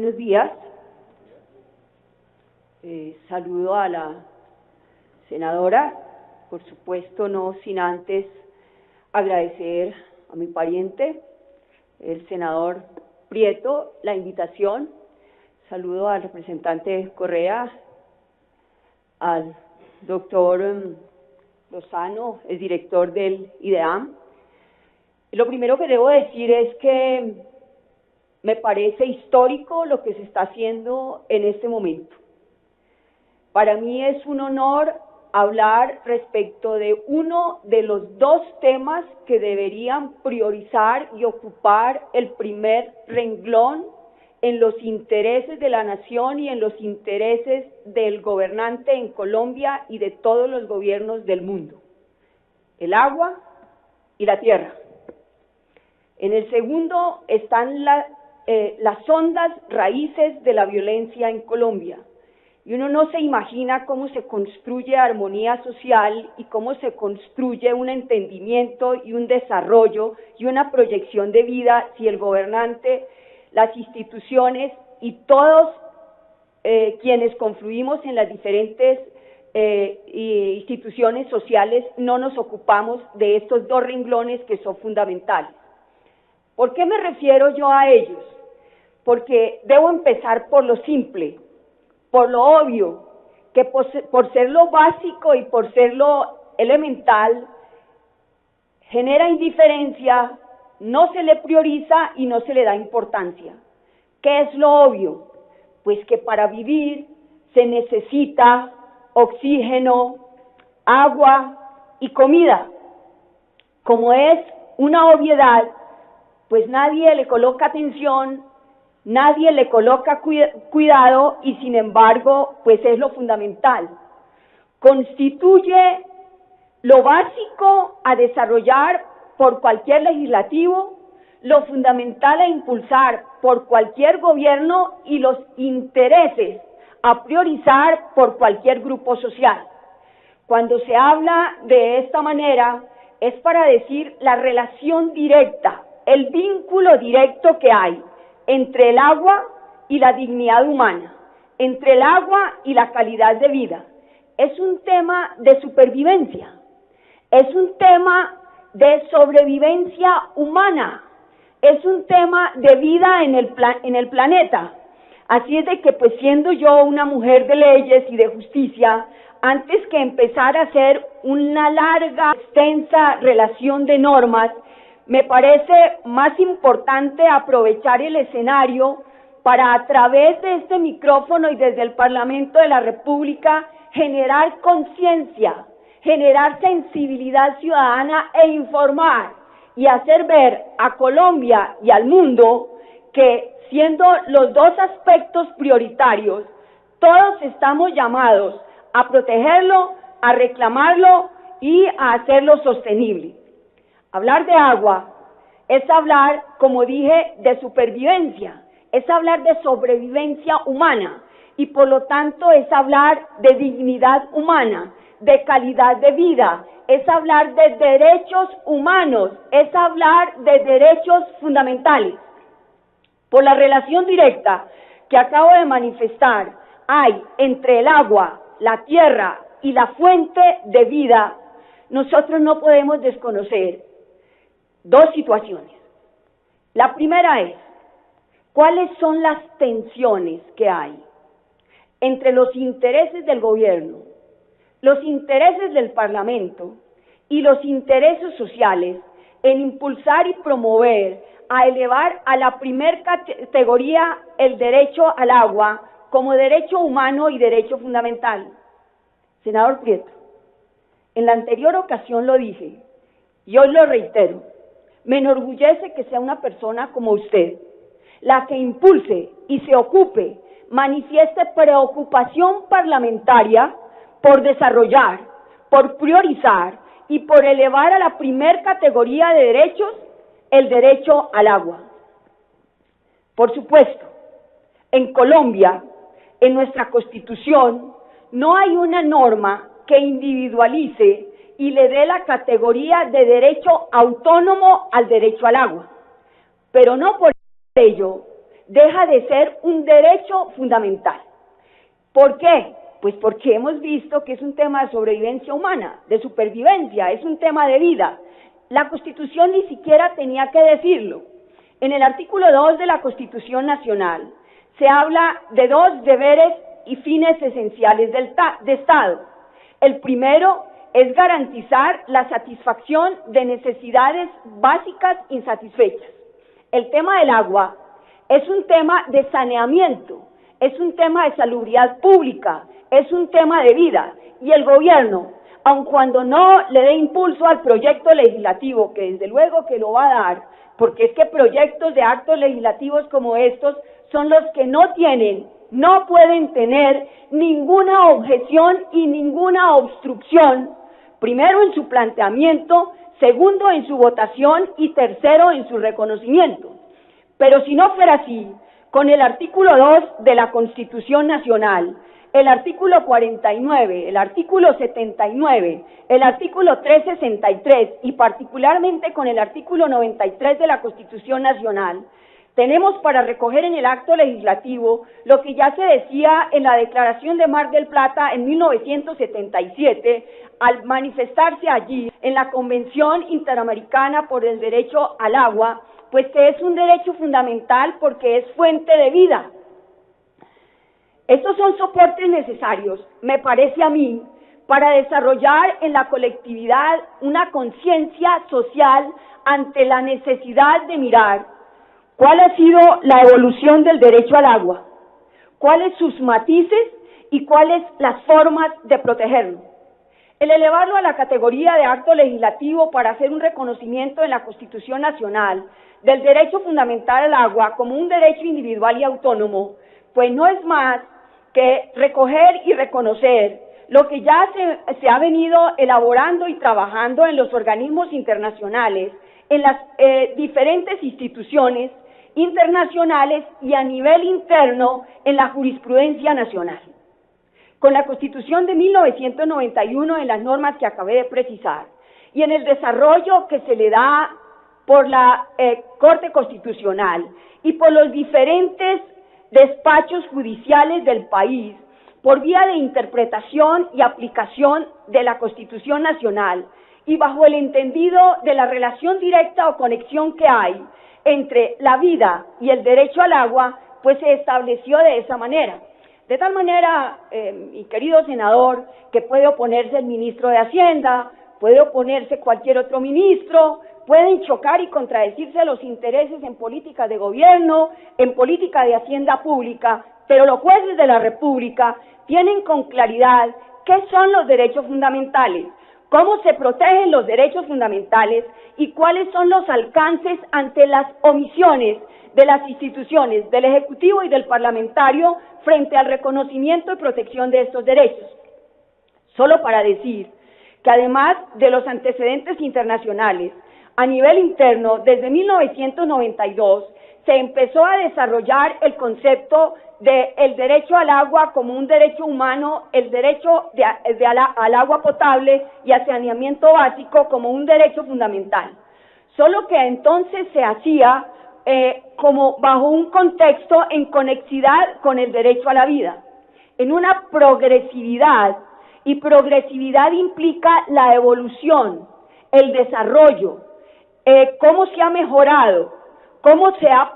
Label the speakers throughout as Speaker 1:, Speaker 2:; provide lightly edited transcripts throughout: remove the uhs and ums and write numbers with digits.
Speaker 1: Buenos días. Saludo a la senadora, por supuesto no sin antes agradecer a mi pariente, el senador Prieto, la invitación. Saludo al representante Correa, al doctor Lozano, el director del IDEAM. Lo primero que debo decir es que me parece histórico lo que se está haciendo en este momento. Para mí es un honor hablar respecto de uno de los dos temas que deberían priorizar y ocupar el primer renglón en los intereses de la nación y en los intereses del gobernante en Colombia y de todos los gobiernos del mundo: el agua y la tierra. En el segundo están las hondas raíces de la violencia en Colombia. Y uno no se imagina cómo se construye armonía social y cómo se construye un entendimiento y un desarrollo y una proyección de vida si el gobernante, las instituciones y todos quienes confluimos en las diferentes instituciones sociales no nos ocupamos de estos dos renglones que son fundamentales. ¿Por qué me refiero yo a ellos? Porque debo empezar por lo simple, por lo obvio, que por ser lo básico y por ser lo elemental, genera indiferencia, no se le prioriza y no se le da importancia. ¿Qué es lo obvio? Pues que para vivir se necesita oxígeno, agua y comida. Como es una obviedad, pues nadie le coloca atención, nadie le coloca cuidado y sin embargo, pues es lo fundamental. Constituye lo básico a desarrollar por cualquier legislativo, lo fundamental a impulsar por cualquier gobierno y los intereses a priorizar por cualquier grupo social. Cuando se habla de esta manera es para decir la relación directa, el vínculo directo que hay entre el agua y la dignidad humana, entre el agua y la calidad de vida. Es un tema de supervivencia, es un tema de sobrevivencia humana, es un tema de vida en el planeta. Así es de que, pues siendo yo una mujer de leyes y de justicia, antes que empezar a hacer una larga, extensa relación de normas, me parece más importante aprovechar el escenario para, a través de este micrófono y desde el Parlamento de la República, generar conciencia, generar sensibilidad ciudadana e informar y hacer ver a Colombia y al mundo que, siendo los dos aspectos prioritarios, todos estamos llamados a protegerlo, a reclamarlo y a hacerlo sostenible. Hablar de agua es hablar, como dije, de supervivencia, es hablar de sobrevivencia humana y por lo tanto es hablar de dignidad humana, de calidad de vida, es hablar de derechos humanos, es hablar de derechos fundamentales. Por la relación directa que acabo de manifestar hay entre el agua, la tierra y la fuente de vida, nosotros no podemos desconocer dos situaciones. La primera es, ¿cuáles son las tensiones que hay entre los intereses del gobierno, los intereses del Parlamento y los intereses sociales en impulsar y promover a elevar a la primer categoría el derecho al agua como derecho humano y derecho fundamental? Senador Prieto, en la anterior ocasión lo dije y hoy lo reitero. Me enorgullece que sea una persona como usted, la que impulse y se ocupe, manifieste preocupación parlamentaria por desarrollar, por priorizar y por elevar a la primer categoría de derechos el derecho al agua. Por supuesto, en Colombia, en nuestra Constitución, no hay una norma que individualice y le dé la categoría de derecho autónomo al derecho al agua. Pero no por ello deja de ser un derecho fundamental. ¿Por qué? Pues porque hemos visto que es un tema de sobrevivencia humana, de supervivencia, es un tema de vida. La Constitución ni siquiera tenía que decirlo. En el artículo 2 de la Constitución Nacional se habla de dos deberes y fines esenciales de Estado. El primero es garantizar la satisfacción de necesidades básicas insatisfechas. El tema del agua es un tema de saneamiento, es un tema de salubridad pública, es un tema de vida, y el gobierno, aun cuando no le dé impulso al proyecto legislativo, que desde luego que lo va a dar, porque es que proyectos de actos legislativos como estos son los que no pueden tener ninguna objeción y ninguna obstrucción, primero en su planteamiento, segundo en su votación y tercero en su reconocimiento. Pero si no fuera así, con el artículo 2 de la Constitución Nacional, el artículo 49, el artículo 79, el artículo 363 y particularmente con el artículo 93 de la Constitución Nacional, tenemos para recoger en el acto legislativo lo que ya se decía en la Declaración de Mar del Plata en 1977, al manifestarse allí en la Convención Interamericana por el Derecho al Agua, pues que es un derecho fundamental porque es fuente de vida. Estos son soportes necesarios, me parece a mí, para desarrollar en la colectividad una conciencia social ante la necesidad de mirar cuál ha sido la evolución del derecho al agua, cuáles sus matices y cuáles las formas de protegerlo. El elevarlo a la categoría de acto legislativo para hacer un reconocimiento en la Constitución Nacional del derecho fundamental al agua como un derecho individual y autónomo, pues no es más que recoger y reconocer lo que ya se ha venido elaborando y trabajando en los organismos internacionales, en las diferentes instituciones internacionales y a nivel interno en la jurisprudencia nacional. Con la Constitución de 1991 en las normas que acabé de precisar y en el desarrollo que se le da por la Corte Constitucional y por los diferentes despachos judiciales del país, por vía de interpretación y aplicación de la Constitución Nacional y bajo el entendido de la relación directa o conexión que hay entre la vida y el derecho al agua, pues se estableció de esa manera. De tal manera, mi querido senador, que puede oponerse el ministro de Hacienda, puede oponerse cualquier otro ministro, pueden chocar y contradecirse los intereses en política de gobierno, en política de hacienda pública, pero los jueces de la República tienen con claridad qué son los derechos fundamentales, cómo se protegen los derechos fundamentales y cuáles son los alcances ante las omisiones de las instituciones, del Ejecutivo y del Parlamentario frente al reconocimiento y protección de estos derechos. Solo para decir que además de los antecedentes internacionales, a nivel interno, desde 1992, se empezó a desarrollar el concepto del derecho al agua como un derecho humano, el derecho al agua potable y al saneamiento básico como un derecho fundamental. Solo que entonces se hacía como bajo un contexto en conexidad con el derecho a la vida, en una progresividad, y progresividad implica la evolución, el desarrollo, cómo se ha mejorado, cómo se ha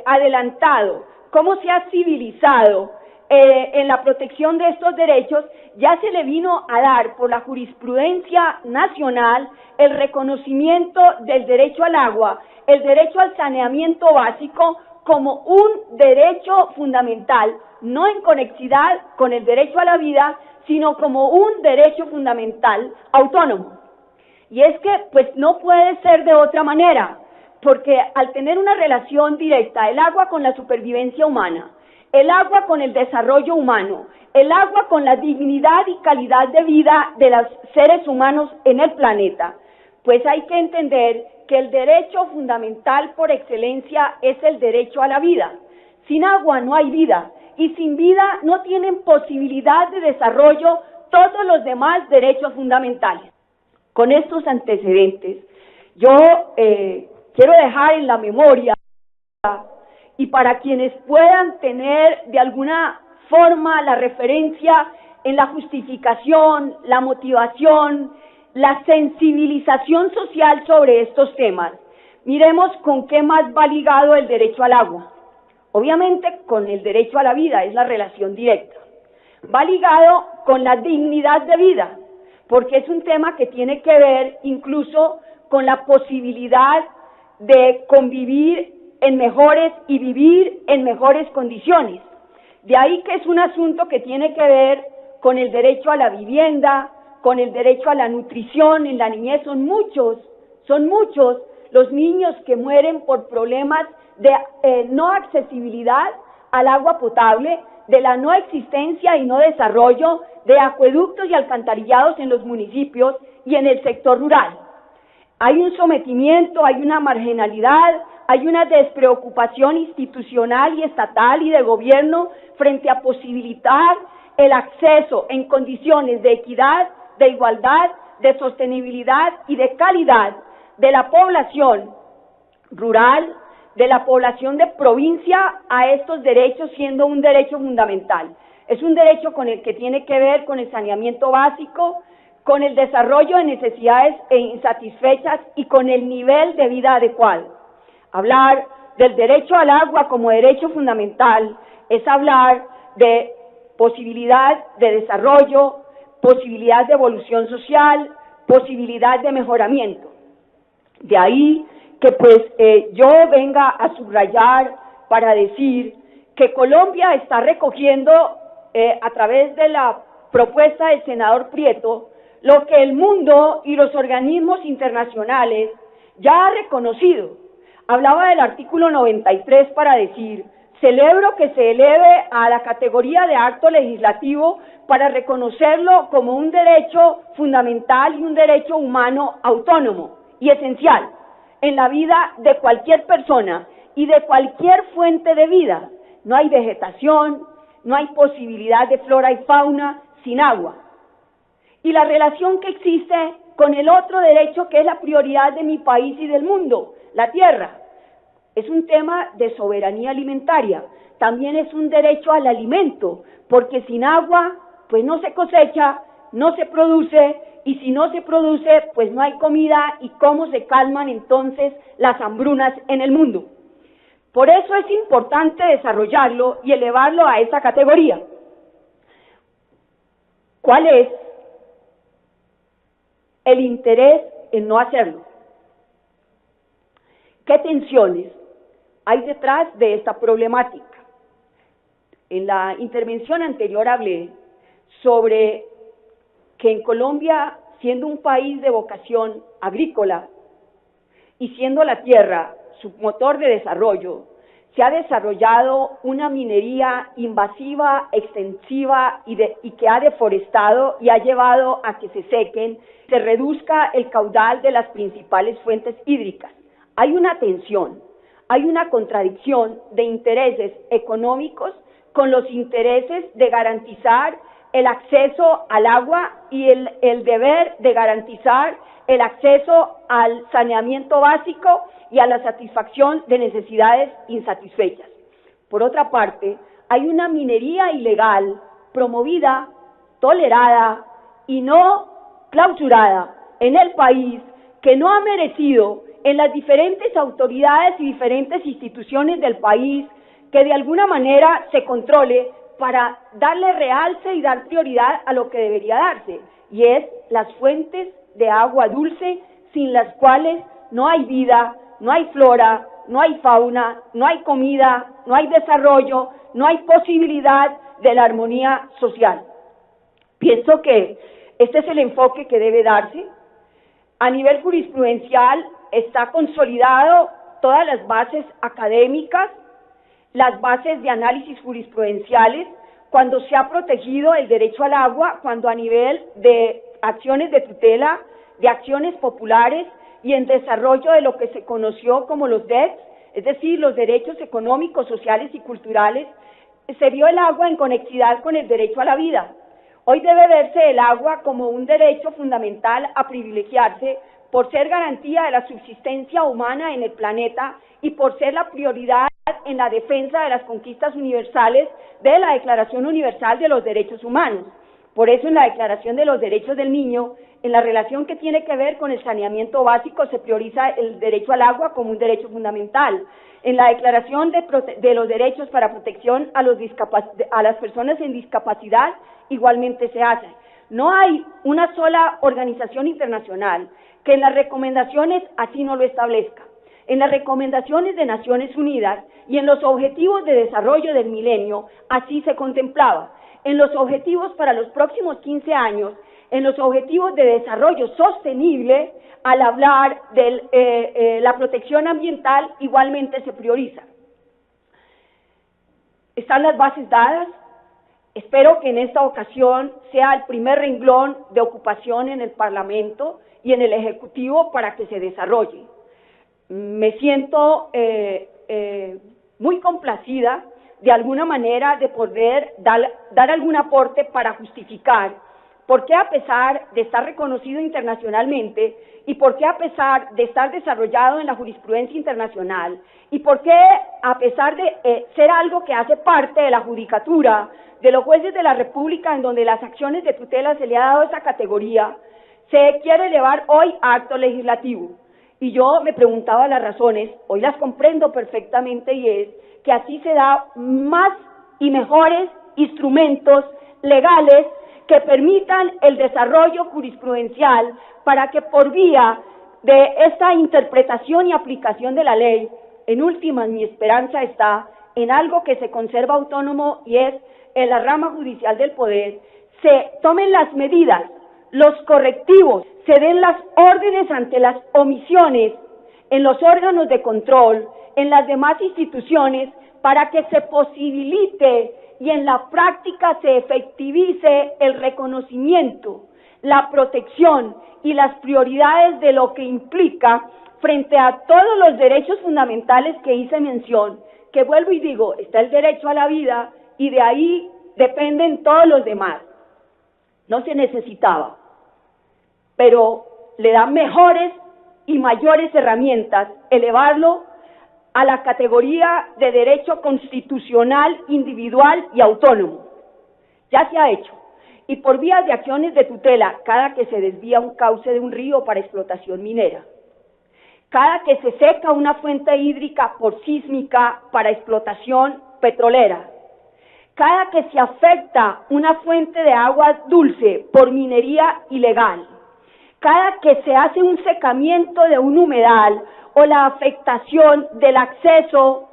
Speaker 1: adelantado, cómo se ha civilizado en la protección de estos derechos, ya se le vino a dar por la jurisprudencia nacional el reconocimiento del derecho al agua, el derecho al saneamiento básico como un derecho fundamental, no en conexidad con el derecho a la vida, sino como un derecho fundamental autónomo. Y es que, pues, no puede ser de otra manera, porque al tener una relación directa el agua con la supervivencia humana, el agua con el desarrollo humano, el agua con la dignidad y calidad de vida de los seres humanos en el planeta, pues hay que entender que el derecho fundamental por excelencia es el derecho a la vida. Sin agua no hay vida, y sin vida no tienen posibilidad de desarrollo todos los demás derechos fundamentales. Con estos antecedentes, yo quiero dejar en la memoria y para quienes puedan tener de alguna forma la referencia en la justificación, la motivación, la sensibilización social sobre estos temas. Miremos con qué más va ligado el derecho al agua. Obviamente con el derecho a la vida, es la relación directa. Va ligado con la dignidad de vida, porque es un tema que tiene que ver incluso con la posibilidad de convivir en mejores y vivir en mejores condiciones. De ahí que es un asunto que tiene que ver con el derecho a la vivienda, con el derecho a la nutrición en la niñez. Son muchos los niños que mueren por problemas de no accesibilidad al agua potable, de la no existencia y no desarrollo de acueductos y alcantarillados en los municipios y en el sector rural. Hay un sometimiento, hay una marginalidad, hay una despreocupación institucional y estatal y de gobierno frente a posibilitar el acceso en condiciones de equidad, de igualdad, de sostenibilidad y de calidad de la población rural, de la población de provincia a estos derechos, siendo un derecho fundamental. Es un derecho con el que tiene que ver con el saneamiento básico, con el desarrollo de necesidades insatisfechas y con el nivel de vida adecuado. Hablar del derecho al agua como derecho fundamental es hablar de posibilidad de desarrollo, posibilidad de evolución social, posibilidad de mejoramiento. De ahí que yo venga a subrayar para decir que Colombia está recogiendo a través de la propuesta del senador Prieto lo que el mundo y los organismos internacionales ya han reconocido. Hablaba del artículo 93 para decir: celebro que se eleve a la categoría de acto legislativo para reconocerlo como un derecho fundamental y un derecho humano autónomo y esencial en la vida de cualquier persona y de cualquier fuente de vida. No hay vegetación, no hay posibilidad de flora y fauna sin agua. Y la relación que existe con el otro derecho que es la prioridad de mi país y del mundo, la tierra. Es un tema de soberanía alimentaria, también es un derecho al alimento, porque sin agua pues no se cosecha, no se produce, y si no se produce pues no hay comida, y cómo se calman entonces las hambrunas en el mundo. Por eso es importante desarrollarlo y elevarlo a esa categoría. ¿Cuál es el interés en no hacerlo? ¿Qué tensiones hay detrás de esta problemática? En la intervención anterior hablé sobre que en Colombia, siendo un país de vocación agrícola y siendo la tierra su motor de desarrollo, se ha desarrollado una minería invasiva, extensiva y que ha deforestado y ha llevado a que se sequen, se reduzca el caudal de las principales fuentes hídricas. Hay una tensión, hay una contradicción de intereses económicos con los intereses de garantizar el acceso al agua y el deber de garantizar el acceso al saneamiento básico y a la satisfacción de necesidades insatisfechas. Por otra parte, hay una minería ilegal promovida, tolerada y no clausurada en el país que no ha merecido en las diferentes autoridades y diferentes instituciones del país que de alguna manera se controle para darle realce y dar prioridad a lo que debería darse, y es las fuentes de agua dulce, sin las cuales no hay vida, no hay flora, no hay fauna, no hay comida, no hay desarrollo, no hay posibilidad de la armonía social. Pienso que este es el enfoque que debe darse. A nivel jurisprudencial está consolidado todas las bases académicas, las bases de análisis jurisprudenciales, cuando se ha protegido el derecho al agua, cuando a nivel de acciones de tutela, de acciones populares y en desarrollo de lo que se conoció como los DECs, es decir, los derechos económicos, sociales y culturales, se vio el agua en conexidad con el derecho a la vida. Hoy debe verse el agua como un derecho fundamental a privilegiarse por ser garantía de la subsistencia humana en el planeta y por ser la prioridad en la defensa de las conquistas universales de la Declaración Universal de los Derechos Humanos. Por eso en la Declaración de los Derechos del Niño, en la relación que tiene que ver con el saneamiento básico, se prioriza el derecho al agua como un derecho fundamental. En la Declaración de los Derechos para Protección a las personas en discapacidad, igualmente se hace. No hay una sola organización internacional que en las recomendaciones así no lo establezca. En las recomendaciones de Naciones Unidas y en los objetivos de desarrollo del milenio, así se contemplaba. En los objetivos para los próximos 15 años, en los objetivos de desarrollo sostenible, al hablar de la protección ambiental, igualmente se prioriza. Están las bases dadas. Espero que en esta ocasión sea el primer renglón de ocupación en el Parlamento y en el Ejecutivo para que se desarrolle. Me siento muy complacida de alguna manera de poder dar algún aporte para justificar por qué, a pesar de estar reconocido internacionalmente y por qué, a pesar de estar desarrollado en la jurisprudencia internacional y por qué, a pesar de ser algo que hace parte de la judicatura de los jueces de la República, en donde las acciones de tutela se le ha dado esa categoría, se quiere elevar hoy a acto legislativo. Y yo me preguntaba las razones, hoy las comprendo perfectamente, y es que así se da más y mejores instrumentos legales que permitan el desarrollo jurisprudencial para que por vía de esta interpretación y aplicación de la ley, en últimas mi esperanza está en algo que se conserva autónomo y es en la rama judicial del poder, se tomen las medidas, los correctivos, se den las órdenes ante las omisiones en los órganos de control, en las demás instituciones, para que se posibilite y en la práctica se efectivice el reconocimiento, la protección y las prioridades de lo que implica frente a todos los derechos fundamentales que hice mención, que vuelvo y digo, está el derecho a la vida y de ahí dependen todos los demás. No se necesitaba, pero le dan mejores y mayores herramientas elevarlo a la categoría de derecho constitucional, individual y autónomo. Ya se ha hecho. Y por vías de acciones de tutela, cada que se desvía un cauce de un río para explotación minera, cada que se seca una fuente hídrica por sísmica para explotación petrolera, cada que se afecta una fuente de agua dulce por minería ilegal, cada que se hace un secamiento de un humedal o la afectación del acceso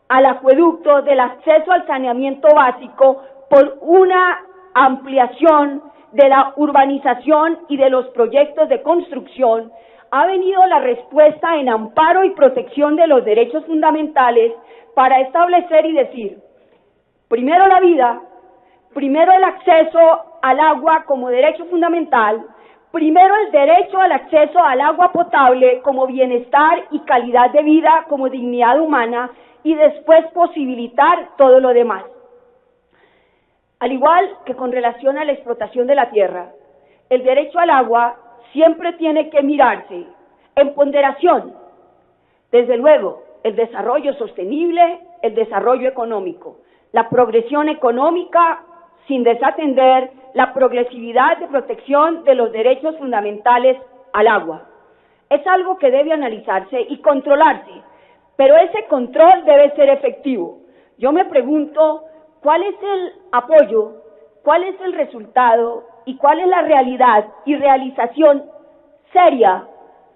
Speaker 1: al acueducto, del acceso al saneamiento básico por una ampliación de la urbanización y de los proyectos de construcción, ha venido la respuesta en amparo y protección de los derechos fundamentales para establecer y decir, primero la vida, primero el acceso al agua como derecho fundamental, primero el derecho al acceso al agua potable como bienestar y calidad de vida, como dignidad humana, y después posibilitar todo lo demás. Al igual que con relación a la explotación de la tierra, el derecho al agua siempre tiene que mirarse en ponderación, desde luego, el desarrollo sostenible, el desarrollo económico, la progresión económica sin desatender la progresividad de protección de los derechos fundamentales al agua. Es algo que debe analizarse y controlarse, pero ese control debe ser efectivo. Yo me pregunto, ¿cuál es el apoyo, cuál es el resultado y cuál es la realidad y realización seria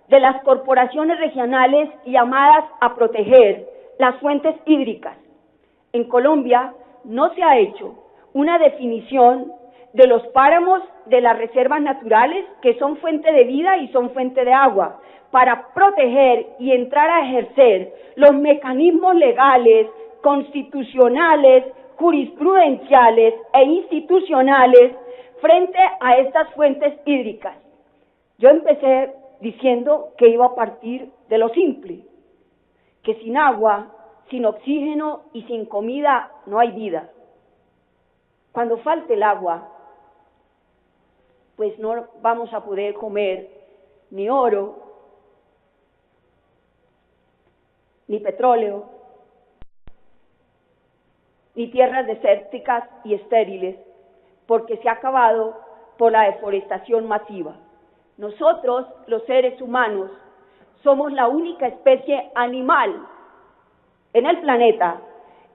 Speaker 1: de las corporaciones regionales llamadas a proteger las fuentes hídricas? En Colombia no se ha hecho una definición de los páramos de las reservas naturales, que son fuente de vida y son fuente de agua, para proteger y entrar a ejercer los mecanismos legales, constitucionales, jurisprudenciales e institucionales frente a estas fuentes hídricas. Yo empecé diciendo que iba a partir de lo simple, que sin agua, sin oxígeno y sin comida no hay vida. Cuando falte el agua, pues no vamos a poder comer ni oro, ni petróleo, ni tierras desérticas y estériles, porque se ha acabado por la deforestación masiva. Nosotros, los seres humanos, somos la única especie animal en el planeta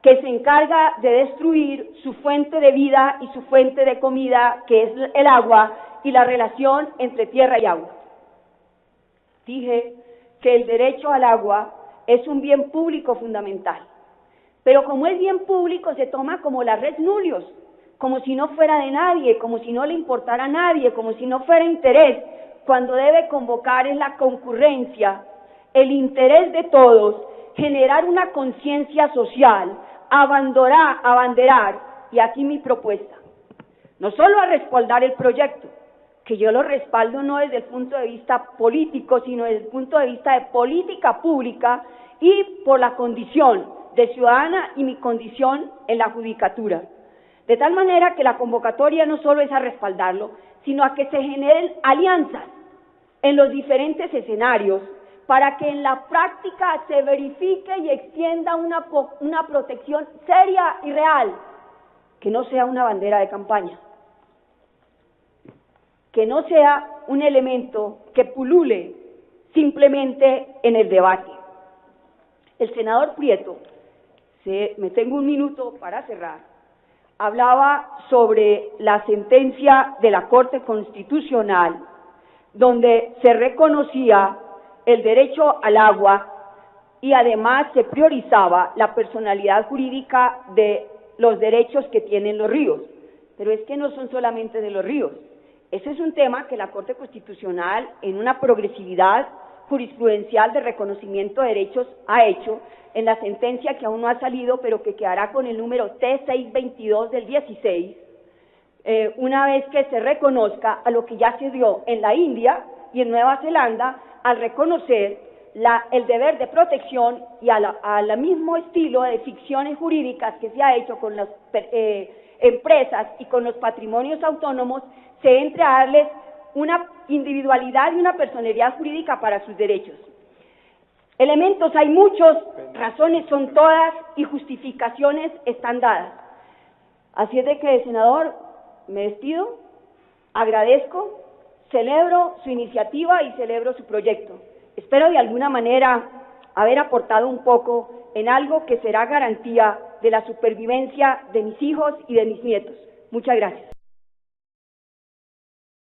Speaker 1: que se encarga de destruir su fuente de vida y su fuente de comida, que es el agua, y la relación entre tierra y agua. Dije que el derecho al agua es un bien público fundamental, pero como es bien público se toma como la res nullius, como si no fuera de nadie, como si no le importara a nadie, como si no fuera interés, cuando debe convocar en la concurrencia el interés de todos, generar una conciencia social, abanderar, y aquí mi propuesta, no solo a respaldar el proyecto, que yo lo respaldo no desde el punto de vista político, sino desde el punto de vista de política pública y por la condición de ciudadana y mi condición en la judicatura. De tal manera que la convocatoria no solo es a respaldarlo, sino a que se generen alianzas en los diferentes escenarios para que en la práctica se verifique y extienda una protección seria y real, que no sea una bandera de campaña, que no sea un elemento que pulule simplemente en el debate. El senador Prieto, me tengo un minuto para cerrar, hablaba sobre la sentencia de la Corte Constitucional, donde se reconocía el derecho al agua y además se priorizaba la personalidad jurídica de los derechos que tienen los ríos. Pero es que no son solamente de los ríos. Ese es un tema que la Corte Constitucional, en una progresividad jurisprudencial de reconocimiento de derechos, ha hecho en la sentencia que aún no ha salido, pero que quedará con el número T622 del 16, una vez que se reconozca a lo que ya se dio en la India y en Nueva Zelanda, al reconocer el deber de protección y al mismo estilo de ficciones jurídicas que se ha hecho con las empresas y con los patrimonios autónomos, se entre a darles una individualidad y una personalidad jurídica para sus derechos. Elementos hay muchos, razones son todas y justificaciones están dadas. Así es de que, senador, me despido, agradezco, celebro su iniciativa y celebro su proyecto. Espero de alguna manera haber aportado un poco en algo que será garantía de la supervivencia de mis hijos y de mis nietos. Muchas gracias.